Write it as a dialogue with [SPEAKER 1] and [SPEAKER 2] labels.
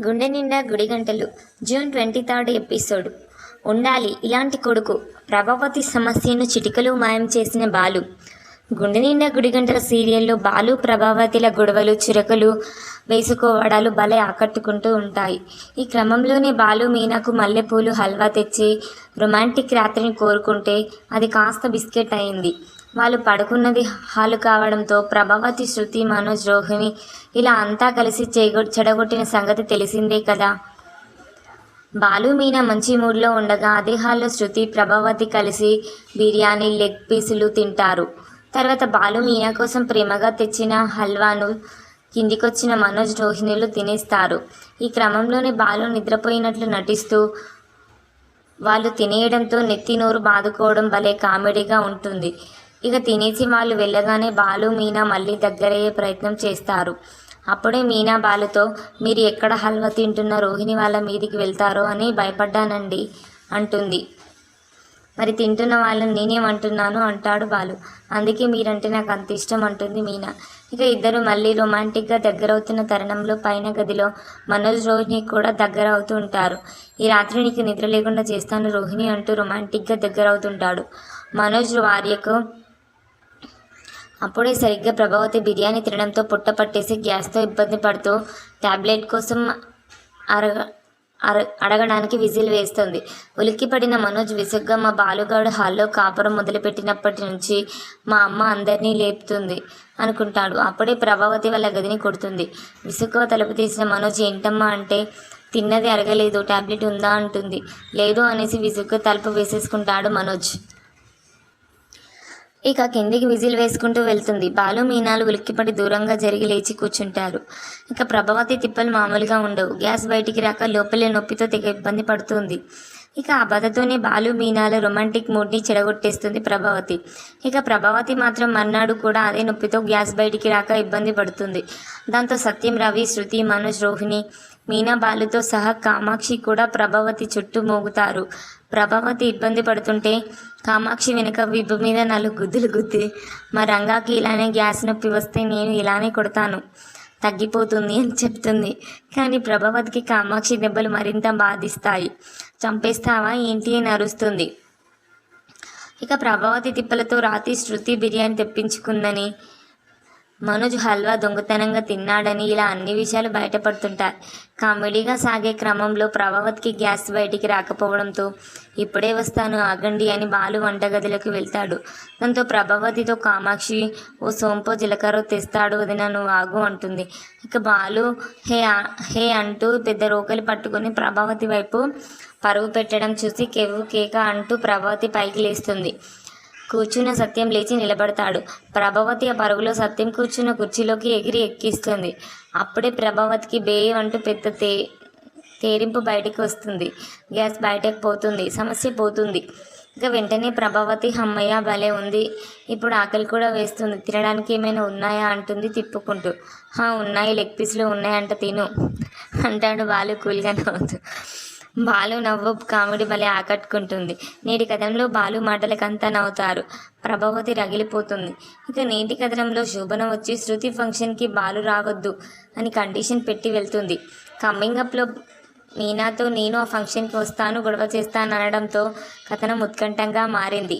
[SPEAKER 1] గుండె నిండా గుడిగంటలు June 23 episode. ఉండాలి ఇలాంటి కొడుకు. ప్రభావతి సమస్యను చిటికలో మాయం చేసిన బాలు. గుండె నిండా గుడిగంటల సీరియల్లో బాలు ప్రభావతిల గొడవలు చురకలు వేసుకోవడాలు భలే ఆకట్టుకుంటూ ఉంటాయి. ఈ క్రమంలోనే బాలు మీనాకు మల్లెపూలు హల్వా తెచ్చి రొమాంటిక్ రాత్రిని కోరుకుంటే అది కాస్త బిస్కెట్ అయింది. వాళ్ళు పడుకున్నది హాలు కావడంతో ప్రభావతి, శృతి, మనోజ్, రోహిణి ఇలా అంతా కలిసి చెడగొట్టిన సంగతి తెలిసిందే కదా. బాలు మీనా మంచి మూడ్లో ఉండగా అదే హాల్లో శృతి, ప్రభావతి కలిసి బిర్యానీ, లెగ్ పీసులు తింటారు. తర్వాత బాలు మీనా కోసం ప్రేమగా తెచ్చిన హల్వాను కిందికొచ్చిన మనోజ్, రోహిణిలు తినేస్తారు. ఈ క్రమంలోనే బాలు నిద్రపోయినట్లు నటిస్తూ వాళ్ళు తినేయడంతో నెత్తి నోరు బాదుకోవడం భలే కామెడీగా ఉంటుంది. ఇక తినేసి వాళ్ళు వెళ్ళగానే బాలు మీనా మళ్ళీ దగ్గరయ్యే ప్రయత్నం చేస్తారు. అప్పుడే మీనా బాలుతో, మీరు ఎక్కడ హల్వా తింటున్న రోహిణి వాళ్ళ మీదికి వెళ్తారో అని భయపడ్డానండి అంటుంది. మరి తింటున్న వాళ్ళని నేనేమంటున్నాను అంటాడు బాలు. అందుకే మీరంటే నాకు అంత ఇష్టం అంటుంది మీనా. ఇక ఇద్దరు మళ్ళీ రొమాంటిక్గా దగ్గరవుతున్న తరుణంలో పైన గదిలో మనోజ్, రోహిణి కూడా దగ్గర అవుతూ ఉంటారు. ఈ రాత్రి నీకు నిద్ర లేకుండా చేస్తాను రోహిణి అంటూ రొమాంటిక్గా దగ్గరవుతుంటాడు మనోజ్ భార్యకు. అప్పుడే సరిగ్గా ప్రభావతి బిర్యానీ తినడంతో పుట్ట పట్టేసి గ్యాస్తో ఇబ్బంది పడుతూ ట్యాబ్లెట్ కోసం అడగడానికి విజిల్ వేస్తుంది. ఉలిక్కిపడిన మనోజ్ విసుగ్గా, మా బాలుగాడు హాల్లో కాపురం మొదలుపెట్టినప్పటి నుంచి మా అమ్మ అందరినీ లేపుతుంది అనుకుంటాడు. అప్పుడే ప్రభావతి వాళ్ళ గదిని కొడుతుంది. విసుగ్గా తలుపు తీసిన మనోజ్ ఏంటమ్మా అంటే, తిన్నది అరగలేదు, ట్యాబ్లెట్ ఉందా అంటుంది. లేదు అనేసి విసుగ్గా తలుపు వేసేసుకుంటాడు మనోజ్. ఇక కిందికి విజిల్ వేసుకుంటూ వెళ్తుంది. బాలు మీనాలు ఉలిక్కిపడి దూరంగా జరిగి లేచి కూర్చుంటారు. ఇక ప్రభావతి తిప్పలు మామూలుగా ఉండవు. గ్యాస్ బయటికి రాక లోపలే నొప్పితో తెగ ఇబ్బంది పడుతుంది. ఇక ఆ బాధతోనే బాలు మీనాల రొమాంటిక్ మూడ్ని చెడగొట్టేస్తుంది ప్రభావతి. ఇక ప్రభావతి మాత్రం మర్నాడు కూడా అదే నొప్పితో గ్యాస్ బయటికి రాక ఇబ్బంది పడుతుంది. దాంతో సత్యం, రవి, శృతి, మనోజ్, రోహిణి, మీనా, బాలుతో సహా కామాక్షి కూడా ప్రభావతి చుట్టూ మోగుతారు. ప్రభావతి ఇబ్బంది పడుతుంటే కామాక్షి వెనుక విబ్బు మీద 4 గుద్దులు గుద్ది, మా రంగాకి ఇలానే గ్యాస్ నొప్పి వస్తే నేను ఇలానే కొడతాను, తగ్గిపోతుంది అని చెప్తుంది. కానీ ప్రభావతికి కామాక్షి దెబ్బలు మరింత బాధిస్తాయి. చంపేస్తావా ఏంటి అని అరుస్తుంది. ఇక ప్రభావతి తిప్పలతో రాత్రి శృతి బిర్యానీ తెప్పించుకుందని, మనోజ్ హల్వా దొంగతనంగా తిన్నాడని ఇలా అన్ని విషయాలు బయటపడుతుంటాయి. కామెడీగా సాగే క్రమంలో ప్రభావతికి గ్యాస్ బయటికి రాకపోవడంతో ఇప్పుడే వస్తాను ఆగండి అని బాలు వంటగదిలోకి వెళ్తాడు. దాంతో ప్రభావతితో కామాక్షి, ఓ సోంపో జీలకర్ర తెస్తాడు వదిన, నువ్వు ఆగు అంటుంది. ఇక బాలు హే అంటూ పెద్ద రోకలి పట్టుకొని ప్రభావతి వైపు పరుగు పెట్టడం చూసి కెవ్వు కేక అంటూ ప్రభావతి పైకి లేస్తుంది. కూర్చున్న సత్యం లేచి నిలబడతాడు. ప్రభావతి ఆ పరుగులో సత్యం కూర్చున్న కుర్చీలోకి ఎగిరి ఎక్కిస్తుంది. అప్పుడే ప్రభావతికి బేవ్ అంటూ పెద్ద తేరింపు బయటికి వస్తుంది. గ్యాస్ బయటకు పోతుంది. సమస్య పోతుంది. ఇక వెంటనే ప్రభావతి, అమ్మయ్య భలే ఉంది, ఇప్పుడు ఆకలి కూడా వేస్తుంది, తినడానికి ఏమైనా ఉన్నాయా అంటుంది తిప్పుకుంటూ. ఉన్నాయి, లెగ్ పీసులు ఉన్నాయంట, తిను అంటాడు బాలు కూల్గా నవ్వుతూ. బాలు నవ్వు కామెడీ భలే ఆకట్టుకుంటుంది. నేటి కథనంలో బాలు మాటలకంతా నవ్వుతారు. ప్రభావతి రగిలిపోతుంది. ఇక నేటి కథనంలో శోభన వచ్చి శృతి ఫంక్షన్కి బాలు రావద్దు అని కండిషన్ పెట్టి వెళ్తుంది. కమ్మింగ్ అప్లో మీనాతో నేను ఆ ఫంక్షన్కి వస్తాను, గొడవ చేస్తాను అనడంతో కథనం ఉత్కంఠంగా మారింది.